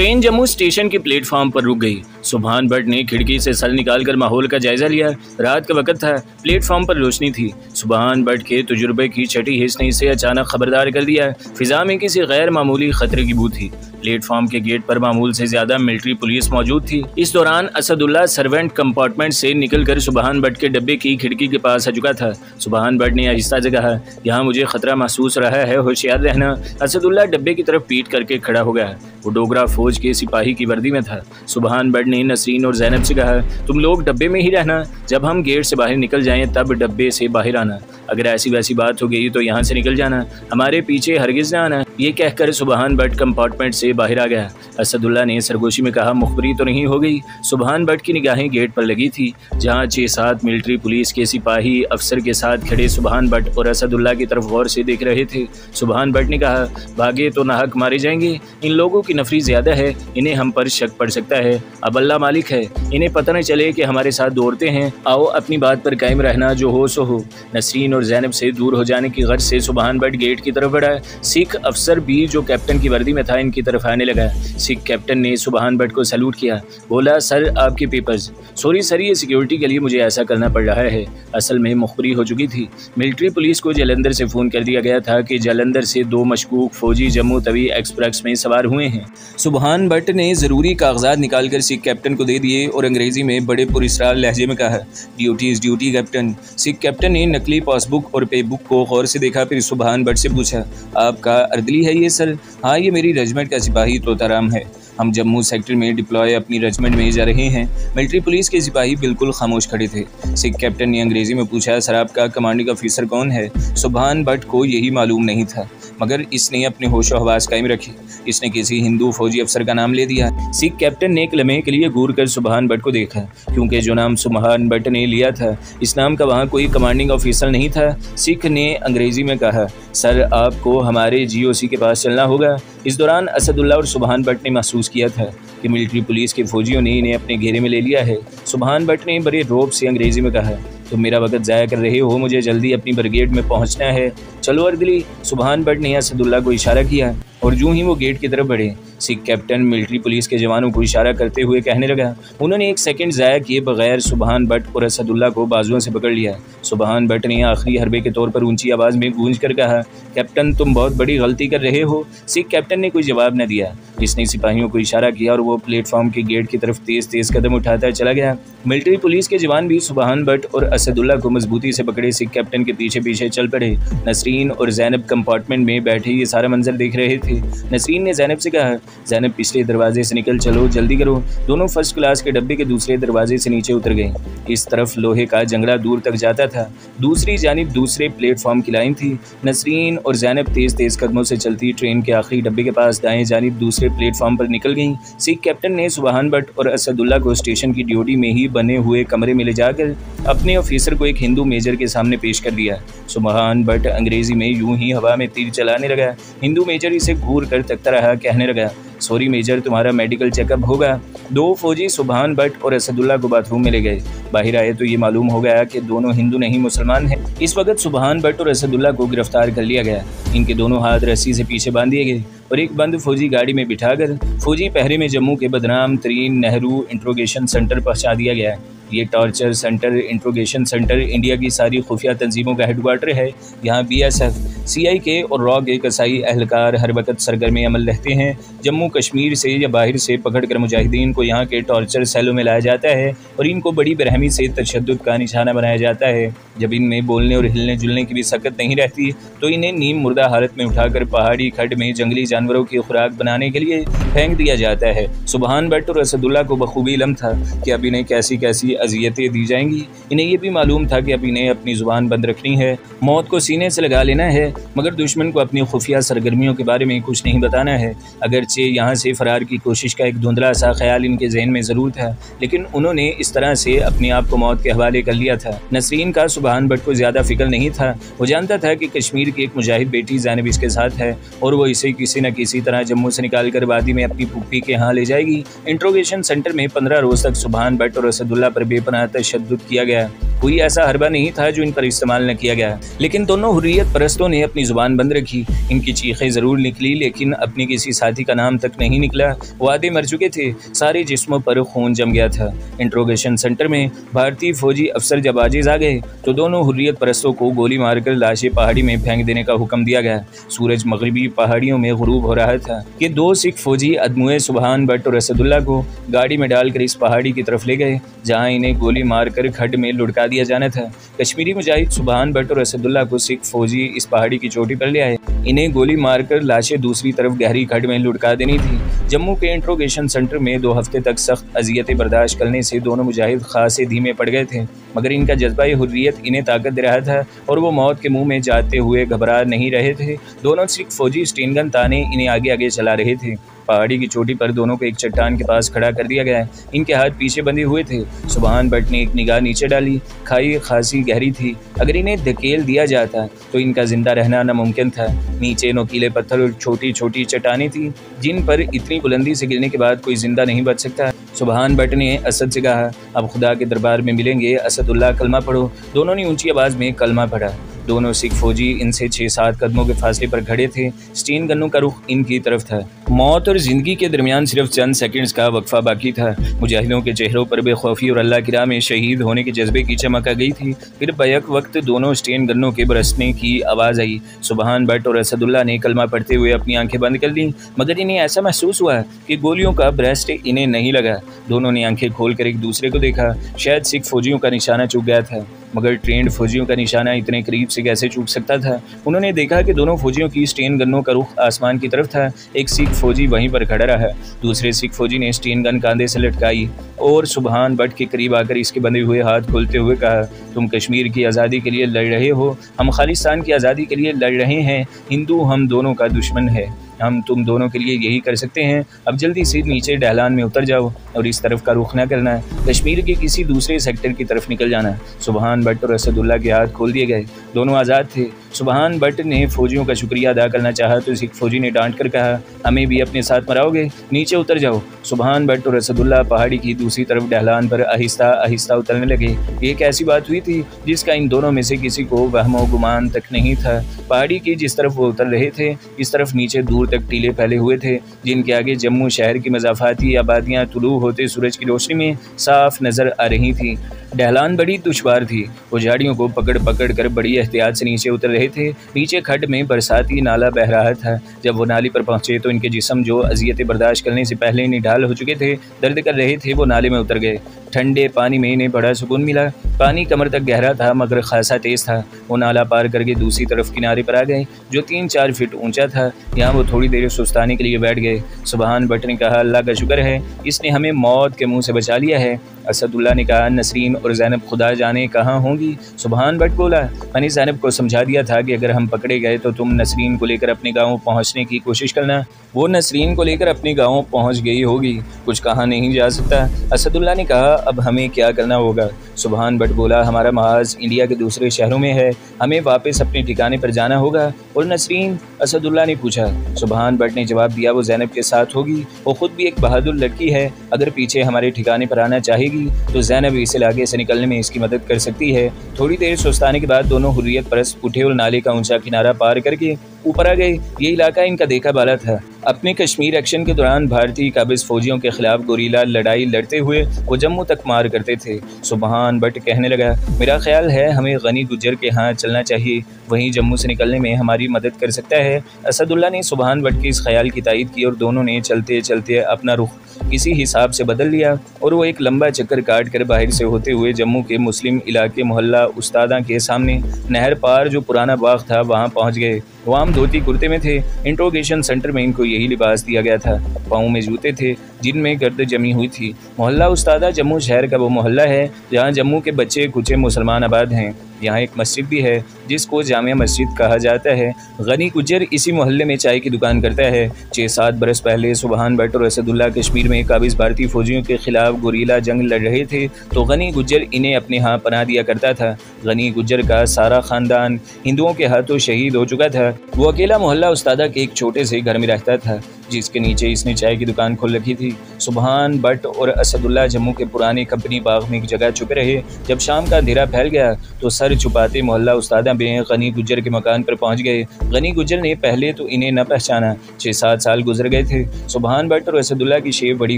Train Jammu station के platform पर रुक गई। सुभान भट्ट ने खिड़की से सल निकालकर माहौल का जायजा लिया। रात का वक्त था, प्लेटफॉर्म पर रोशनी थी। सुभान भट्ट के तजुर्बे की छठी हिस्स ने इसे अचानक खबरदार कर दिया। फिजा में किसी गैर मामूली खतरे की बू थी। प्लेटफॉर्म के गेट पर मामूल से ज्यादा मिलिट्री पुलिस मौजूद थी। इस दौरान असदुल्ला सर्वेंट कंपार्टमेंट से निकलकर सुभान भट्ट के डब्बे की खिड़की के पास आ चुका था। सुभान भट्ट ने आहिस्ता से कहा, यहाँ मुझे खतरा महसूस रहा है, होशियार रहना। असदुल्ला डब्बे की तरफ पीट करके खड़ा हो गया। वो डोगरा फौज के सिपाही की वर्दी में था। सुभान भट्ट ने नसरीन और जैनब से कहा, तुम लोग डब्बे में ही रहना, जब हम गेट से बाहर निकल जाएं तब डब्बे से बाहर आना। अगर ऐसी वैसी बात हो गई तो यहाँ से निकल जाना, हमारे पीछे हरगिज ना आना। ये कहकर सुभान भट्ट कंपार्टमेंट से बाहर आ गया। असदुल्ला ने सरगोशी में कहा, मुखबरी तो नहीं हो गई? सुभान भट्ट की निगाहें गेट पर लगी थी, जहाँ 6-7 मिलिट्री पुलिस के सिपाही अफसर के साथ खड़े सुभान भट्ट और असदुल्ला की तरफ गौर से देख रहे थे। सुभान भट्ट ने कहा, भागे तो नाहक मारे जाएंगे। इन लोगों की नफरी ज्यादा है, इन्हें हम पर शक पड़ सकता है। अब अल्लाह मालिक है, इन्हें पता न चले कि हमारे साथ दौड़ते हैं। आओ अपनी बात पर कायम रहना, जो हो सो हो। नसरीन और जैनब से दूर हो जाने की गर्ज से सुभान भट्ट गेट की तरफ बढ़ा। सिख अफसर भी जो कैप्टन की वर्दी में था इनकी तरफ आने लगा। सिख कैप्टन ने सुभान भट्ट को सैल्यूट किया। बोला, सर आपके पेपर्स। सॉरी सर, ये सिक्योरिटी के लिए मुझे ऐसा करना पड़ रहा है। असल में मुखबरी हो चुकी थी। मिलिट्री पुलिस को जालंधर से फ़ोन कर दिया गया था कि जालंधर से 2 मशकूक फौजी जम्मू तवी एक्सप्रेस में सवार हुए हैं। सुभान भट्ट ने ज़रूरी कागजात निकालकर सिख कैप्टन को दे दिए और अंग्रेजी में बड़े पुरस्कार लहजे में कहा, duty is duty captain. Sikh captain ने नकली पासबुक और पे बुक को गौर से देखा, फिर सुभान भट्ट से पूछा, आपका अर्दली है ये सर? हाँ, ये मेरी रेजिमेंट का सिपाही तोताराम है। हम जम्मू सेक्टर में डिप्लॉय अपनी रेजिमेंट में जा रहे हैं। मिलिट्री पुलिस के सिपाही बिल्कुल खामोश खड़े थे। सिख कैप्टन ने अंग्रेजी में पूछा, सर आपका कमांडिंग ऑफिसर कौन है? सुभान भट्ट को यही मालूम नहीं था, मगर इसने अपने होशो हवास कायम रखी। इसने किसी हिंदू फौजी अफसर का नाम ले दिया। सिख कैप्टन ने एक लम्हे के लिए घूर कर सुभान भट्ट को देखा, क्योंकि जो नाम सुभान भट्ट ने लिया था इस नाम का वहाँ कोई कमांडिंग ऑफिसर नहीं था। सिख ने अंग्रेजी में कहा, सर आपको हमारे GOC के पास चलना होगा। इस दौरान असदुल्ला और सुभान भट्ट ने महसूस किया था कि मिलिट्री पुलिस के फौजियों ने इन्हें अपने घेरे में ले लिया है। सुभान भट्ट ने बड़े रौब से अंग्रेजी में कहा, तुम मेरा वक्त ज़ाया कर रहे हो, मुझे जल्दी अपनी ब्रिगेड में पहुंचना है। चलो अर्दली। सुभान भट्ट ने असदुल्ला को इशारा किया और यूं ही वो गेट की तरफ बढ़े। सिख कैप्टन मिलिट्री पुलिस के जवानों को इशारा करते हुए कहने लगा। उन्होंने 1 सेकंड ज़ाया किए बगैर सुभान भट्ट और असदुल्ला को बाजुओं से पकड़ लिया। सुभान भट्ट ने आखिरी हरबे के तौर पर ऊंची आवाज़ में गूंज कर कहा, कैप्टन तुम बहुत बड़ी गलती कर रहे हो। सिख कैप्टन ने कोई जवाब न दिया। इसने सिपाहियों को इशारा किया और वो प्लेटफॉर्म के गेट की तरफ तेज़ कदम उठाता चला गया। मिलिट्री पुलिस के जवान भी सुभान भट्ट और असदुल्ला को मजबूती से पकड़े सिख कैप्टन के पीछे पीछे चल पड़े। नसरीन और जैनब कंपार्टमेंट में बैठे ये सारा मंजर देख रहे थे। नसरीन ने जैनब से कहा, जैनब पिछले दरवाजे से निकल चलो, जल्दी करो। दोनों फर्स्ट क्लास के डब्बे के दूसरे दरवाजे से नीचे उतर गए। इस तरफ लोहे का जंगला दूर तक जाता था, दूसरी जानिब दूसरे प्लेटफॉर्म की लाइन थी। नसरीन और जैनब तेज़ कदमों से चलती ट्रेन के आखिरी डब्बे के पास दाएं जानिब दूसरे प्लेटफॉर्म पर निकल गईं। सिख कैप्टन ने सुभान भट्ट और असदुल्ला को स्टेशन की ड्यूटी में ही बने हुए कमरे में ले जाकर अपने ऑफिसर को एक हिंदू मेजर के सामने पेश कर दिया। सुभान भट्ट अंग्रेजी में यूं ही हवा में तीर चलाने लगा। हिंदू मेजर इसे घूर कर तकता रहा, कहने लगा, सॉरी मेजर, तुम्हारा मेडिकल चेकअप होगा। 2 फौजी सुभान भट्ट और असदुल्ला को बाथरूम में ले गए। बाहर आए तो ये मालूम हो गया कि दोनों हिंदू नहीं मुसलमान हैं। इस वक्त सुभान भट्ट और असदुल्ला को गिरफ्तार कर लिया गया। इनके दोनों हाथ रस्सी से पीछे बांध दिए गए और एक बंद फौजी गाड़ी में बिठाकर फौजी पहरे में जम्मू के बदनाम तरीन नेहरू इंट्रोगेशन सेंटर पहुंचा दिया गया। ये torture centre, interrogation centre India की सारी खुफिया तंजीमों का हेडक्वार्टर है। यहाँ BSF, CIK और रॉ के कसाई अहलकार हर वक्त सरगर्म अमल रहते हैं। जम्मू कश्मीर से या बाहर से पकड़ कर मुजाहिदीन को यहाँ के टॉर्चर सेलों में लाया जाता है और इनको बड़ी बेरहमी से तशद्दुद का निशाना बनाया जाता है। जब इनमें बोलने और हिलने जुलने की भी सकत नहीं रहती तो इन्हें नीम मुर्दा हालत में उठाकर पहाड़ी खड्ड में जंगली जानवरों की खुराक बनाने के लिए फेंक दिया जाता है। सुभान भट्ट और असदुल्ला को बखूबी इल्म था कि अब इन्हें कैसी कैसी अजियतें दी जाएंगी। इन्हें यह भी मालूम था कि अब इन्हें अपनी ज़ुबान बंद रखनी है, मौत को सीने से लगा लेना है, मगर दुश्मन को अपनी खुफिया सरगर्मियों के बारे में कुछ नहीं बताना है। अगरचे यहाँ से फरार की कोशिश का एक धुंधला सा ख्याल इनके जहन में ज़रूर था, लेकिन उन्होंने इस तरह से अपने आप को मौत के हवाले कर लिया था। नसरीन का सुभान भट्ट को ज़्यादा फिक्र नहीं था। वो जानता था कि कश्मीर की एक मुजाहिद बेटी ज़ैनब इसके साथ है और वो इसे किसी न किसी तरह जम्मू से निकालकर वादी में अपनी फूफी के यहाँ ले जाएगी। इंट्रोगेशन सेंटर में 15 रोज तक सुभान भट्ट और असदुल्ला पर बेपनाह तशद्दुद किया गया। कोई ऐसा हरबा नहीं था जो इन पर इस्तेमाल न किया गया, लेकिन दोनों हुर्रियत परस्तों ने अपनी जुबान बंद रखी। इनकी चीखें जरूर निकली, लेकिन अपनी किसी साथी का नाम तक नहीं निकला। वो आधे मर चुके थे, सारे जिस्मों पर खून जम गया था। इंट्रोगेशन सेंटर में भारतीय फौजी अफसर जब आजिज आ गए तो दोनों हुर्रियत परस्तों को गोली मारकर लाशें पहाड़ी में फेंक देने का हुक्म दिया गया। सूरज मगरिबी पहाड़ियों में गुरूब हो रहा था कि 2 सिख फौजी अदमुए सुभान भट्ट और असदुल्ला को गाड़ी में डालकर इस पहाड़ी की तरफ ले गए जहाँ इन्हें गोली मारकर खड्ड में लुढ़का दिया जाना था। कश्मीरी मुजाहिद सुभान भट्ट और असदुल्ला को सिख फौजी इस पहाड़ी की चोटी पर ले आए। इन्हें गोली मारकर लाशें दूसरी तरफ गहरी खड्ड में लुढ़का देनी थी। जम्मू के इंट्रोगेशन सेंटर में 2 हफ्ते तक सख्त अजियतें बर्दाश्त करने से दोनों मुजाहिद खासे धीमे पड़ गए थे, मगर इनका जज्बा हुर्रियत इन्हें ताकत दे रहा था और वो मौत के मुंह में जाते हुए घबरा नहीं रहे थे। दोनों सिख फौजी स्टेनगन ताने इन्हें आगे आगे चला रहे थे। पहाड़ी की चोटी पर दोनों को एक चट्टान के पास खड़ा कर दिया गया। इनके हाथ पीछे बंधे हुए थे। सुभान भट्ट ने एक निगाह नीचे डाली। खाई खासी गहरी थी, अगर इन्हें धकेल दिया जाता तो इनका जिंदा रहना नामुमकिन था। नीचे नोकीले पत्थर और छोटी छोटी चट्टानें थी जिन पर इतनी बुलंदी से गिरने के बाद कोई जिंदा नहीं बच सकता। सुभान भट्ट ने असद से कहा, अब खुदा के दरबार में मिलेंगे, असदुल्लाह कलमा पढ़ो। दोनों ने ऊंची आवाज़ में कलमा पढ़ा। दोनों सिख फौजी इनसे 6-7 कदमों के फासले पर खड़े थे। स्टीन गन्नों का रुख इनकी तरफ था। मौत और जिंदगी के दरमियान सिर्फ चंद सेकंड्स का वक्फा बाकी था। मुजाहिदों के चेहरों पर बेखौफी और अल्लाह की राह में शहीद होने के जज्बे की चमक आ गई थी। फिर बैक वक्त दोनों स्टेन गन्नों के बरसने की आवाज़ आई। सुभान भट्ट और असदुल्ला ने कलमा पढ़ते हुए अपनी आंखें बंद कर ली, मगर इन्हें ऐसा महसूस हुआ कि गोलियों का ब्रेस्ट इन्हें नहीं लगा। दोनों ने आंखें खोलकर एक दूसरे को देखा। शायद सिख फौजियों का निशाना चूक गया था, मगर ट्रेंड फौजियों का निशाना इतने करीब से कैसे चूक सकता था। उन्होंने देखा कि दोनों फौजियों की स्टेन गनों का रुख आसमान की तरफ था। एक सिख फौजी वहीं पर खड़ा रहा। दूसरे सिख फौजी ने स्टेन गन कांधे से लटकाई और सुभान भट्ट के करीब आकर इसके बंधे हुए हाथ खोलते हुए कहा, तुम कश्मीर की आज़ादी के लिए लड़ रहे हो, हम खालिस्तान की आज़ादी के लिए लड़ रहे हैं। हिंदू हम दोनों का दुश्मन है, हम तुम दोनों के लिए यही कर सकते हैं। अब जल्दी से नीचे ढलान में उतर जाओ और इस तरफ का रुख न करना, कश्मीर के किसी दूसरे सेक्टर की तरफ निकल जाना। सुभान भट्ट और असदुल्ला के हाथ खोल दिए गए। दोनों आज़ाद थे। सुभान भट्ट ने फौजियों का शुक्रिया अदा करना चाहा तो सिख फौजी ने डांट कर कहा, हमें भी अपने साथ मराओगे, नीचे उतर जाओ। सुभान भट्ट और असदुल्ला पहाड़ी की दूसरी तरफ ढलान पर आहिस्ता आहिस्ता उतरने लगे। एक ऐसी बात हुई थी जिसका इन दोनों में से किसी को वहमो गुमान तक नहीं था। पहाड़ी की जिस तरफ वो उतर रहे थे, इस तरफ नीचे दूर तक टीले फैले हुए थे, जिनके आगे जम्मू शहर की मज़ाफ़ाती आबादियाँ तुलू होते सूरज की रोशनी में साफ नज़र आ रही थी। ढलान बड़ी दुश्वार थी। वो झाड़ियों को पकड़ पकड़ कर बड़ी एहतियात से नीचे उतर रहे थे। नीचे खड्ड में बरसाती नाला बह रहा था। जब वो नाली पर पहुंचे तो इनके जिस्म जो अजियतें बर्दाश्त करने से पहले निढाल हो चुके थे, दर्द कर रहे थे, वो नाले में उतर गए। ठंडे पानी में इन्हें बड़ा सुकून मिला। पानी कमर तक गहरा था मगर खासा तेज़ था। वो नाला पार करके दूसरी तरफ किनारे पर आ गए जो 3-4 फीट ऊंचा था। यहाँ वो थोड़ी देर सुस्ताने के लिए बैठ गए। सुभान भट्ट ने कहा, अल्लाह का शुक्र है, इसने हमें मौत के मुंह से बचा लिया है। असदुल्ला ने कहा, नसरीन और ज़ैनब खुदा जाने कहाँ होंगी। सुभान भट्ट बोला, मैंने ज़ैनब को समझा दिया था कि अगर हम पकड़े गए तो तुम नसरीन को लेकर अपने गाँव पहुँचने की कोशिश करना। वो नसरीन को लेकर अपने गाँव पहुँच गई होगी, कुछ कहा नहीं जा सकता। असदुल्ला ने कहा, अब हमें क्या करना होगा। सुभान भट्ट बोला, हमारा महाज इंडिया के दूसरे शहरों में है, हमें वापस अपने ठिकाने पर जाना होगा। और नसरीन, असदुल्ला ने पूछा। सुभान भट्ट ने जवाब दिया, वो ज़ैनब के साथ होगी, वो खुद भी एक बहादुर लड़की है। अगर पीछे हमारे ठिकाने पर आना चाहेगी तो ज़ैनब इस इलाके से निकलने में इसकी मदद कर सकती है। थोड़ी देर सुस्ताने के बाद दोनों हुर्रियत परस्त उठे और नाले का ऊंचा किनारा पार करके ऊपर आ गए। ये इलाका इनका देखा बाला था। अपने कश्मीर एक्शन के दौरान भारतीय काबिज फौजियों के खिलाफ गोरीला लड़ाई लड़ते हुए वो जम्मू तक मार करते थे। सुभान भट्ट कहने लगा, मेरा ख्याल है हमें गनी गुज्जर के यहाँ चलना चाहिए, वहीं जम्मू से निकलने में हमारी मदद कर सकता है। असदुल्ला ने सुभान भट्ट के इस ख्याल की तायद की और दोनों ने चलते चलते अपना रुख किसी हिसाब से बदल लिया और वो एक लंबा चक्कर काट कर बाहर से होते हुए जम्मू के मुस्लिम इलाके मोहल्ला उस्तादा के सामने नहर पार जो पुराना बाग था वहाँ पहुँच गए। वो आम धोती कुर्ते में थे। इंट्रोगेशन सेंटर में इनको यही लिबास दिया गया था। पाँव में जूते थे जिनमें गर्द जमी हुई थी। मोहल्ला उस्तादा जम्मू शहर का वो मोहल्ला है जहाँ जम्मू के बच्चे कुछ मुसलमान आबाद हैं। यहाँ एक मस्जिद भी है जिसको जामिया मस्जिद कहा जाता है। गनी गुज्जर इसी मोहल्ले में चाय की दुकान करता है। 6-7 बरस पहले सुबहान भट्ट और असदुल्ला कश्मीर में काबिज भारतीय फौजियों के खिलाफ गुरीला जंग लड़ रहे थे तो गनी गुज्जर इन्हें अपने यहाँ पनाह दिया करता था। गनी गुज्जर का सारा खानदान हिंदुओं के हाथों शहीद हो चुका था। वो अकेला मोहल्ला उस्तादा के एक छोटे से घर में रहता था जिसके नीचे इसने चाय की दुकान खोल रखी थी। सुबहान भट्ट और असदुल्ला जम्मू के पुराने कंपनी बाग में एक जगह छुपे रहे। जब शाम का अंधेरा फैल गया तो सर छुपाते मोहल्ला उस्तादा में गनी गुज्जर के मकान पर पहुंच गए। गनी गुज्जर ने पहले तो इन्हें न पहचाना। 6-7 साल गुजर गए थे। सुबहान भट्ट और असदुल्ला की शेप बड़ी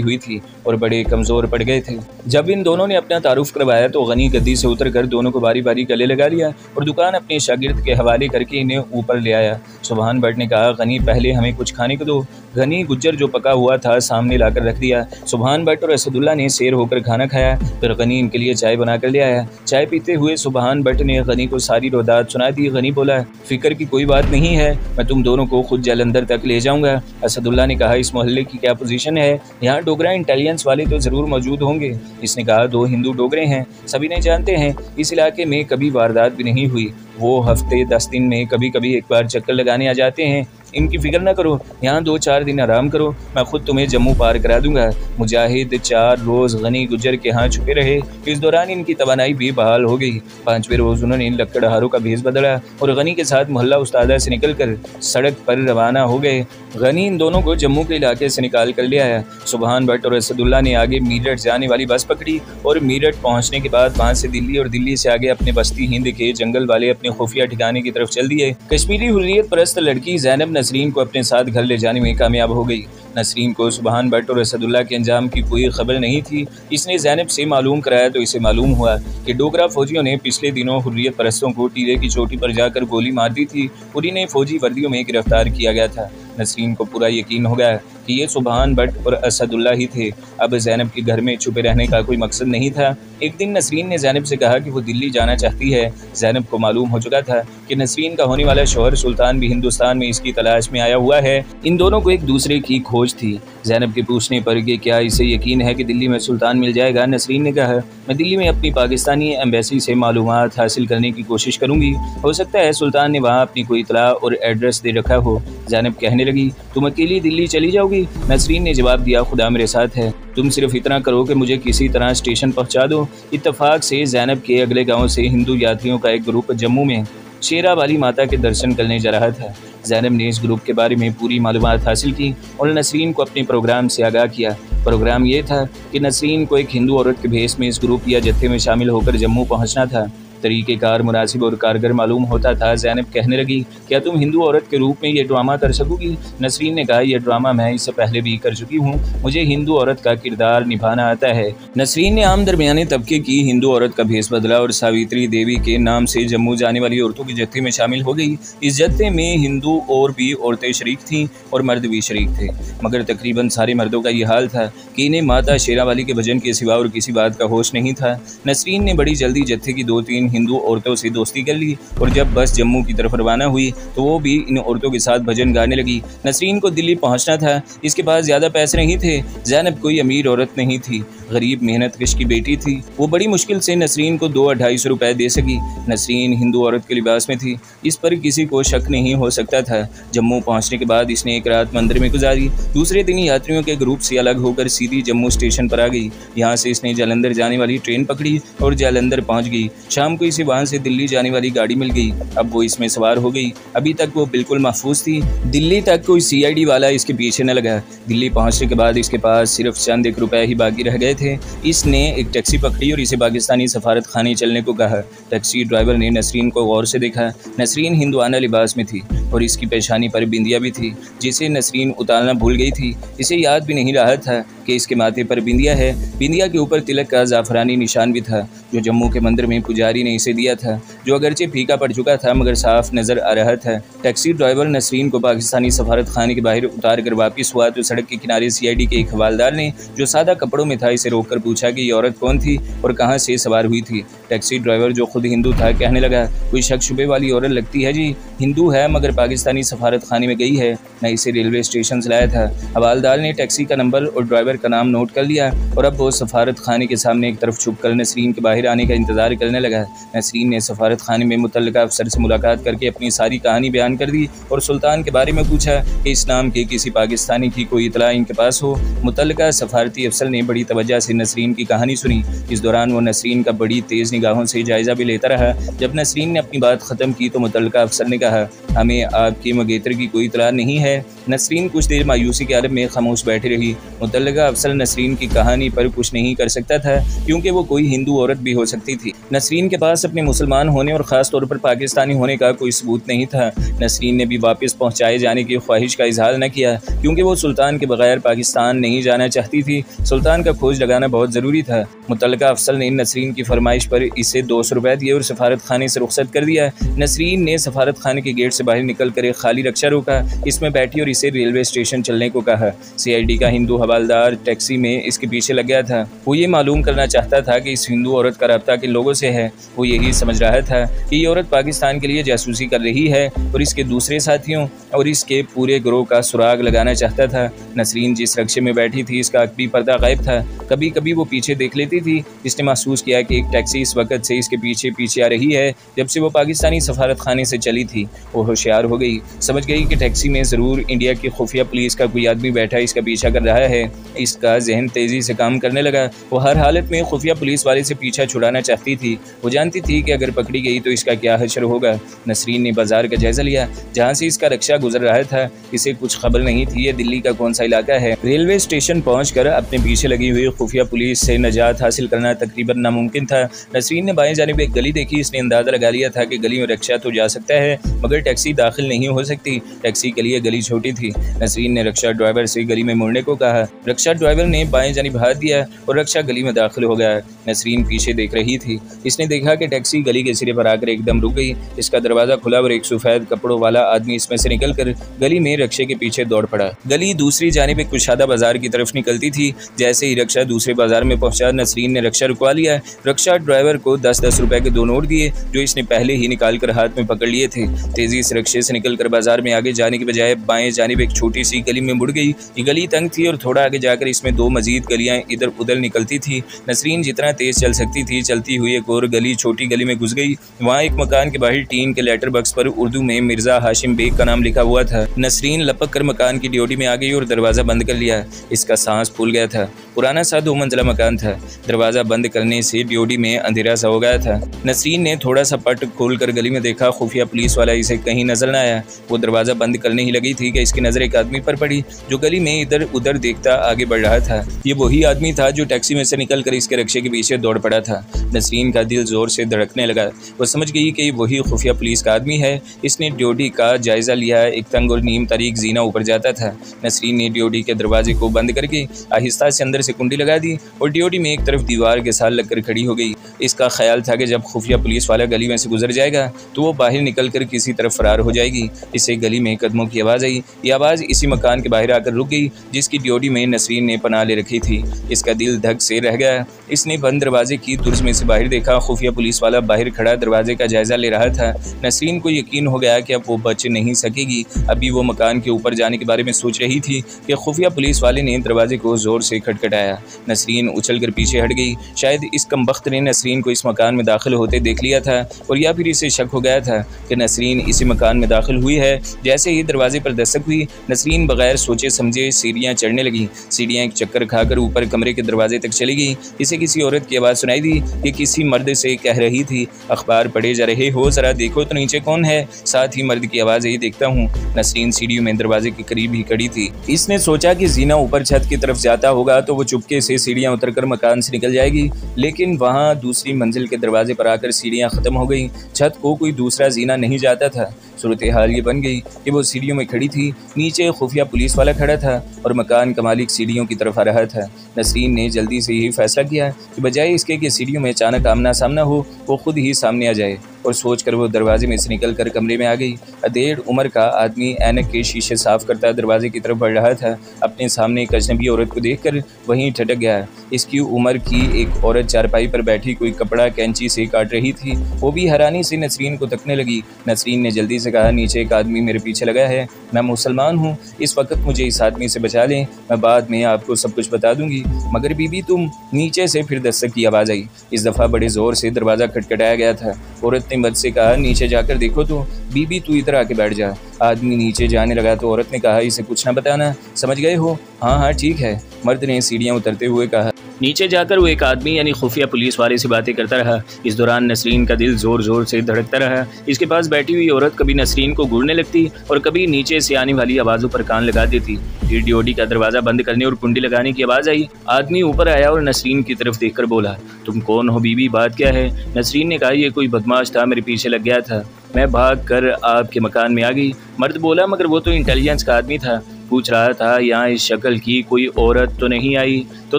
हुई थी और बड़े कमज़ोर पड़ गए थे। जब इन दोनों ने अपना तारुफ करवाया तो गनी गद्दी से उतर कर दोनों को बारी बारी गले लगा लिया और दुकान अपने शागिर्द के हवाले करके इन्हें ऊपर ले आया। सुबहान भट्ट ने कहा, गनी पहले हमें कुछ खाने को दो। गनी गुज्जर जो पका हुआ था सामने लाकर रख दिया। सुबहान भट्ट और असदुल्ला ने शेर होकर खाना खाया। फिर गनी इनके लिए चाय बना कर ले आया। चाय पीते हुए सुबहान भट्ट ने गनी को सारी रोदात सुना दी। गनी बोला, फिक्र की कोई बात नहीं है, मैं तुम दोनों को खुद जालंधर तक ले जाऊंगा। असदुल्ला ने कहा, इस मोहल्ले की क्या पोजीशन है? यहाँ डोगरा इंटेलिजेंस वाले तो जरूर मौजूद होंगे। इसने कहा, 2 हिंदू डोगरे हैं, सभी नहीं जानते हैं। इस इलाके में कभी वारदात भी नहीं हुई। वो हफ्ते 10 दिन में कभी कभी एक बार चक्कर लगाने आ जाते हैं। इनकी फिक्र न करो, यहाँ 2-4 दिन आराम करो, मैं खुद तुम्हें जम्मू पार करा दूंगा। मुजाहिद 4 रोज़ गनी गुज्जर के यहाँ छुपे रहे। इस दौरान इनकी तवानाई भी बहाल हो गई। 5वें रोज़ उन्होंने इन लकड़हारों का भेस बदला और गनी के साथ मोहल्ला उस्तादा से निकलकर सड़क पर रवाना हो गए। गनी इन दोनों को जम्मू के इलाके से निकाल कर ले आया। सुबहान भट्ट और असदुल्ला ने आगे मीरठ जाने वाली बस पकड़ी और मीरठ पहुँचने के बाद वहाँ से दिल्ली और दिल्ली से आगे अपने बस्ती हिंद के जंगल वाले अपने खुफिया ठिकाने की तरफ चल दिए। कश्मीरी हुर्रियत परस्त लड़की ज़ैनब नसरीन को अपने साथ घर ले जाने में कामयाब हो गई। नसरीन को सुबहान भट्ट और असदुल्ला के अंजाम की कोई खबर नहीं थी। इसने ज़ैनब से मालूम कराया तो इसे मालूम हुआ कि डोगरा फौजियों ने पिछले दिनों हुर्रियत परस्तों को टीले की चोटी पर जाकर गोली मार दी थी और इन्हें फौजी वर्दियों में गिरफ्तार किया गया था। नसरीन को पूरा यकीन हो गया कि ये सुबहान भट्ट और असदुल्ला ही थे। अब ज़ैनब के घर में छुपे रहने का कोई मकसद नहीं था। एक दिन नसरीन ने ज़ैनब से कहा कि वो दिल्ली जाना चाहती है। ज़ैनब को मालूम हो चुका था कि नसरीन का होने वाला शौहर सुल्तान भी हिंदुस्तान में इसकी तलाश में आया हुआ है। इन दोनों को एक दूसरे की खोज थी। ज़ैनब के पूछने पर कि क्या इसे यकीन है कि दिल्ली में सुल्तान मिल जाएगा, नसरीन ने कहा, मैं दिल्ली में अपनी पाकिस्तानी एम्बेसी से मालूमात हासिल करने की कोशिश करूंगी। हो सकता है सुल्तान ने वहाँ अपनी कोई इतला और एड्रेस दे रखा हो। ज़ैनब कहने लगी, तुम अकेली दिल्ली चली जाओगी? नसरीन ने जवाब दिया, खुदा मेरे साथ है, तुम सिर्फ इतना करो कि मुझे किसी तरह स्टेशन पहुँचा दो। इत्तफाक से ज़ैनब के अगले गाँव से हिंदू यात्रियों का एक ग्रुप जम्मू में शेरा वाली माता के दर्शन करने जा रहा था। ज़ैनब ने इस ग्रुप के बारे में पूरी मालूमात हासिल की और नसरीन को अपने प्रोग्राम से आगाह किया। प्रोग्राम ये था कि नसरीन को एक हिंदू औरत के भेष में इस ग्रुप या जत्थे में शामिल होकर जम्मू पहुंचना था। तरीक़ेकार मुनासिब और कारगर मालूम होता था। ज़ैनब कहने लगी, क्या तुम हिंदू औरत के रूप में ये ड्रामा कर सकोगी? नसरीन ने कहा, यह ड्रामा मैं इससे पहले भी कर चुकी हूँ, मुझे हिंदू औरत का किरदार निभाना आता है। नसरीन ने आम दरमियाने तबके की हिंदू औरत का भेष बदला और सावित्री देवी के नाम से जम्मू जाने वाली औरतों के जत्थे में शामिल हो गई। इस जत्थे में हिंदू और भी औरतें शरीक थीं और मर्द भी शरीक थे, मगर तकरीबन सारे मर्दों का ये हाल था कि इन्हें माता शेरा वाली के भजन के सिवा और किसी बात का होश नहीं था। नसरीन ने बड़ी जल्दी जत्थे की 2-3 हिंदू औरतों से दोस्ती कर ली और जब बस जम्मू की तरफ रवाना हुई तो वो भी इन औरतों के साथ भजन गाने लगी। नसरीन को दिल्ली पहुंचना था, इसके पास ज़्यादा पैसे नहीं थे। ज़ैनब कोई अमीर औरत नहीं थी, गरीब मेहनतकश की बेटी थी। वो बड़ी मुश्किल से नसरीन को 200-250 रुपए दे सकी। नसरीन हिंदू औरत के लिबास में थी, इस पर किसी को शक नहीं हो सकता था। जम्मू पहुंचने के बाद इसने एक रात मंदिर में गुजारी। दूसरे दिन यात्रियों के ग्रुप से अलग होकर सीधी जम्मू स्टेशन पर आ गई। यहाँ से इसने जालंधर जाने वाली ट्रेन पकड़ी और जालंधर पहुँच गई। शाम को इसे वहाँ से दिल्ली जाने वाली गाड़ी मिल गई। अब वो इसमें सवार हो गई। अभी तक वो बिल्कुल महफूज थी। दिल्ली तक कोई CID वाला इसके पीछे न लगा। दिल्ली पहुंचने के बाद इसके पास सिर्फ चंद 1 रुपए ही बाकी रह गए थे। इसने एक टैक्सी पकड़ी और इसे पाकिस्तानी सफारत खाने चलने को कहा। टैक्सी ड्राइवर ने नसरीन को गौर से देखा। नसरीन हिंदुआना लिबास में थी और इसकी पेशानी पर बिंदिया भी थी, जिसे नसरीन उतारना भूल गई थी। इसे याद भी नहीं रहा था कि इसके माथे पर बिंदिया है। बिंदिया के ऊपर तिलक का ज़ाफ़रानी निशान भी था, जो जम्मू के मंदिर में पुजारी ने इसे दिया था, जो अगरचे फीका पड़ चुका था मगर साफ नज़र आ रहा था। टैक्सी ड्राइवर नसरीन को पाकिस्तानी सफारत खाने के बाहर उतार कर वापस हुआ तो सड़क के किनारे CID के एक हवालदार ने, जो सादा कपड़ों में था, इसे रोककर पूछा कि ये औरत कौन थी और कहाँ से सवार हुई थी। टैक्सी ड्राइवर, जो खुद हिंदू था, कहने लगा, कोई शक शुबे वाली औरत लगती है जी, हिंदू है मगर पाकिस्तानी सफारत खाने में गई है, मैं इसे रेलवे स्टेशन से लाया था। हवालदार ने टैक्सी का नंबर और ड्राइवर का नाम नोट कर लिया और अब वो सफारत खाने के सामने एक तरफ छुप कर नसरीन के बाहर आने का इंतज़ार करने लगा। नसरीन ने सफारत सफारत खाने में मुतल्लिका अफसर से मुलाकात करके अपनी सारी कहानी बयान कर दी और सुल्तान के बारे में पूछा कि इस नाम के किसी पाकिस्तानी की कोई इतला इनके पास हो। मुतल्लिका सफारती अफसर ने बड़ी तवज्जो से नसरीन की कहानी सुनी। इस दौरान वो नसरीन का बड़ी तेज़ निगाहों से जायज़ा भी लेता रहा। जब नसरीन ने अपनी बात ख़त्म की तो मुतल्लिका अफसर ने कहा, हमें आपकी मगेतर की कोई इतला नहीं है। नसरीन कुछ देर मायूसी के आलम में खामोश बैठी रही। मुतल्लिका अफसर नसरीन की कहानी पर कुछ नहीं कर सकता था क्योंकि वो कोई हिंदू औरत भी हो सकती थी। नसरीन के पास अपने मुसलमान होने और ख़ास तौर पर पाकिस्तानी होने का कोई सबूत नहीं था। नसरीन ने भी वापस पहुँचाए जाने की ख्वाहिश का इजहार न किया क्योंकि वो सुल्तान के बगैर पाकिस्तान नहीं जाना चाहती थी। सुल्तान का खोज लगाना बहुत ज़रूरी था। मुतल्लिका अफसर ने नसरीन की फरमाइश पर इसे 200 रुपये दिए और सफारत खाने से रुखसत कर दिया। नसरीन ने सफारत खाने के गेट से बाहर निकल कर एक खाली रक्षा रोका, इसमें बैठी और इसे रेलवे स्टेशन चलने को कहा। CID का हिंदू हवालदार टैक्सी में इसके पीछे लग गया था। वो ये मालूम करना चाहता था कि इस हिंदू औरत का रब्ता किन लोगों से है। वो यही समझ रहा था कि ये औरत पाकिस्तान के लिए जासूसी कर रही है और इसके दूसरे साथियों और इसके पूरे गिरोह का सुराग लगाना चाहता था। नसरीन जिस रक्शे में बैठी थी इसका अकबी पर्दा गायब था। कभी कभी वो पीछे देख लेती थी। इसने महसूस किया कि एक टैक्सी इस वक्त से इसके पीछे पीछे आ रही है। जब से वो पाकिस्तानी सफारत खाने से चली थी वो होशियार हो गई, समझ गई कि टैक्सी में ज़रूर इंडिया की खुफिया पुलिस का कोई आदमी बैठा इसका पीछा कर रहा है। इसका जहन तेज़ी से काम करने लगा। वो हर हालत में खुफिया पुलिस वाले से पीछा छुड़ाना चाहती थी। वो जानती थी कि अगर पकड़ी गई तो इसका क्या हशर होगा। नसरीन ने बाजार का जायजा लिया जहाँ से इसका रक्षा गुजर रहा था। इसे कुछ खबर नहीं थी ये दिल्ली का कौन सा इलाका है। रेलवे स्टेशन पहुंचकर अपने पीछे लगी हुई खुफिया पुलिस से नजात हासिल करना तकरीबन नामुमकिन था। नसरीन ने बाएं जानिब एक गली देखी। इसने अंदाजा लगा लिया था कि गली में रक्षा तो जा सकता है मगर टैक्सी दाखिल नहीं हो सकती। टैक्सी के लिए गली छोटी थी। नसरीन ने रक्षा ड्राइवर से गली में मुड़ने को कहा। रक्षा ड्राइवर ने बाएं जानिब हाथ दिया और रक्षा गली में दाखिल हो गया। नसरीन पीछे देख रही थी। इसने देखा कि टैक्सी गली के सिरे पर आकर एकदम रुक गई। इसका दरवाज़ा खुला और एक सफ़ेद कपड़ों वाला आदमी इसमें से निकलकर गली में रक्षे के पीछे दौड़ पड़ा। गली दूसरी जानिब एक कुशादा बाजार की तरफ निकलती थी। जैसे ही रक्षा दूसरे बाजार में पहुंचा नसरीन ने रक्षा रुकवा लिया। रक्षा ड्राइवर को 10-10 रुपए के 2 नोट दिए जो इसने पहले ही निकाल कर हाथ में पकड़ लिए थे। तेजी से रक्षे से निकलकर बाजार में आगे जाने के बजाय बाएं जानिब एक छोटी सी गली में मुड़ गई। ये गली तंग थी और थोड़ा आगे जाकर इसमें 2 मजीद गलियां इधर उधर निकलती थी। नसरीन जितना तेज चल सकती थी चलती हुई एक और गली छोटी गली में घुस गई। वहाँ एक मकान के बाहर टीन के लेटर बॉक्स पर उर्दू में मिर्जा हाशिम बेग का नाम लिखा हुआ था। नसरीन लपक कर मकान की ड्योटी में आ गई और दरवाज़ा बंद कर लिया। इसका सांस फूल गया था। पुराना सा 2 मंजिला मकान था। दरवाज़ा बंद करने से ड्योटी में अंधेरा सा हो गया था। नसरीन ने थोड़ा सा पट खोल कर गली में देखा। खुफिया पुलिस वाला इसे कहीं नजर न आया। वो दरवाज़ा बंद करने ही लगी थी कि इसकी नज़र एक आदमी पर पड़ी जो गली में इधर उधर देखता आगे बढ़ रहा था। ये वही आदमी था जो टैक्सी में से निकल कर इसके रक्षे के पीछे दौड़ पड़ा था। नसरीन का दिल जोर से धड़कने लगा। वो समझ गई कि वही खुफिया पुलिस का आदमी है। इसने ड्योटी का जायजा लिया। एक तंग और नीम तारीख जीना ऊपर जाता था। नसरीन ने ड्योटी के दरवाजे को बंद करके आहिस्ता से अंदर से कुंडी लगा दी और ड्योटी में एक तरफ दीवार के साथ लगकर खड़ी हो गई। इसका ख्याल था कि जब खुफिया पुलिस वाला गली में से गुजर जाएगा तो वो बाहर निकल कर किसी तरफ फरार हो जाएगी। इसे गली में कदमों की आवाज़ आई। ये आवाज़ इसी मकान के बाहर आकर रुक गई जिसकी ड्योटी में नसरीन ने पनाह ले रखी थी। इसका दिल धक से रह गया। इसने बंद दरवाजे की तुर्ज में से बाहर देखा। खुफिया पुलिस वाला बाहर खड़ा दरवाजे का जायजा ले रहा था। नसरीन को यकीन हो गया कि अब वो बच नहीं सकेगी। अभी वो मकान के ऊपर जाने के बारे में सोच रही थी कि खुफिया पुलिस वाले ने दरवाजे को जोर से खटखटाया। नसरीन उछल कर पीछे हट गई। शायद इस कमबख्त ने नसरीन को इस मकान में दाखिल होते देख लिया था और या फिर इसे शक हो गया था कि नसरीन इसी मकान में दाखिल हुई है। जैसे ही दरवाजे पर दस्तक हुई नसरीन बगैर सोचे समझे सीढ़ियाँ चढ़ने लगी। सीढ़ियाँ एक चक्कर खाकर ऊपर कमरे के दरवाजे तक चली गई। इसे किसी औरत की आवाज़ सुनाई दी कि किसी मर्द से कह रही थी, अखबार पढ़े जा रहे हो, ज़रा देखो तो नीचे कौन है। साथ ही मर्द की आवाज़ यही देखता हूँ। नसरीन सीढ़ियों में दरवाजे के करीब ही खड़ी थी। इसने सोचा कि जीना ऊपर छत की तरफ जाता होगा तो वो चुपके से सीढ़ियाँ उतरकर मकान से निकल जाएगी, लेकिन वहाँ दूसरी मंजिल के दरवाजे पर आकर सीढ़ियाँ ख़त्म हो गई। छत को कोई दूसरा जीना नहीं जाता था। सूरत हाल ये बन गई कि वो सीढ़ियों में खड़ी थी। नीचे खुफिया पुलिस वाला खड़ा था और मकान का मालिक सीढ़ियों की तरफ आ रहा था। नसरीन ने जल्दी से यही फैसला किया कि बजाय इसके कि सीढ़ियों में अचानक आमना सामना हो वो खुद ही सामने आ जाए और सोचकर वो दरवाजे में से निकल कर कमरे में आ गई। अधेड़ उम्र का आदमी ऐनक के शीशे साफ करता दरवाजे की तरफ बढ़ रहा था। अपने सामने एक अजनबी औरत को देखकर वहीं ठटक गया। इसकी उम्र की एक औरत चारपाई पर बैठी कोई कपड़ा कैंची से काट रही थी। वो भी हैरानी से नसरीन को तकने लगी। नसरीन ने जल्दी से कहा, नीचे एक आदमी मेरे पीछे लगा है, मैं मुसलमान हूँ, इस वक्त मुझे इस आदमी से बचा लें, मैं बाद में आपको सब कुछ बता दूंगी। मगर बीबी तुम। नीचे से फिर दस्तक की आवाज़ आई। इस दफ़ा बड़े ज़ोर से दरवाज़ा खटखटाया गया था। औरत ने मर्द से कहा, नीचे जाकर देखो तो। बीबी तू इधर आके बैठ जा। आदमी नीचे जाने लगा तो औरत ने कहा, इसे कुछ ना बताना, समझ गए हो? हाँ हाँ ठीक है, मर्द ने सीढ़ियाँ उतरते हुए कहा। नीचे जाकर वो एक आदमी यानी खुफिया पुलिस वाले से बातें करता रहा। इस दौरान नसरीन का दिल जोर जोर से धड़कता रहा। इसके पास बैठी हुई औरत कभी नसरीन को घूरने लगती और कभी नीचे से आने वाली आवाज़ों पर कान लगा देती। फिर डीओडी का दरवाज़ा बंद करने और कुंडी लगाने की आवाज़ आई। आदमी ऊपर आया और नसरीन की तरफ देखकर बोला, तुम कौन हो बीबी, बात क्या है? नसरीन ने कहा, ये कोई बदमाश था, मेरे पीछे लग गया था, मैं भाग कर आपके मकान में आ गई। मर्द बोला, मगर वो तो इंटेलिजेंस का आदमी था, पूछ रहा था यहाँ इस शक्ल की कोई औरत तो नहीं आई। तो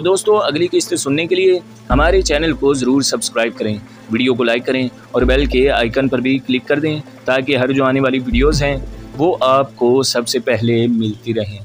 दोस्तों, अगली किस्त सुनने के लिए हमारे चैनल को ज़रूर सब्सक्राइब करें, वीडियो को लाइक करें और बेल के आइकन पर भी क्लिक कर दें ताकि हर जो आने वाली वीडियोज़ हैं वो आपको सबसे पहले मिलती रहें।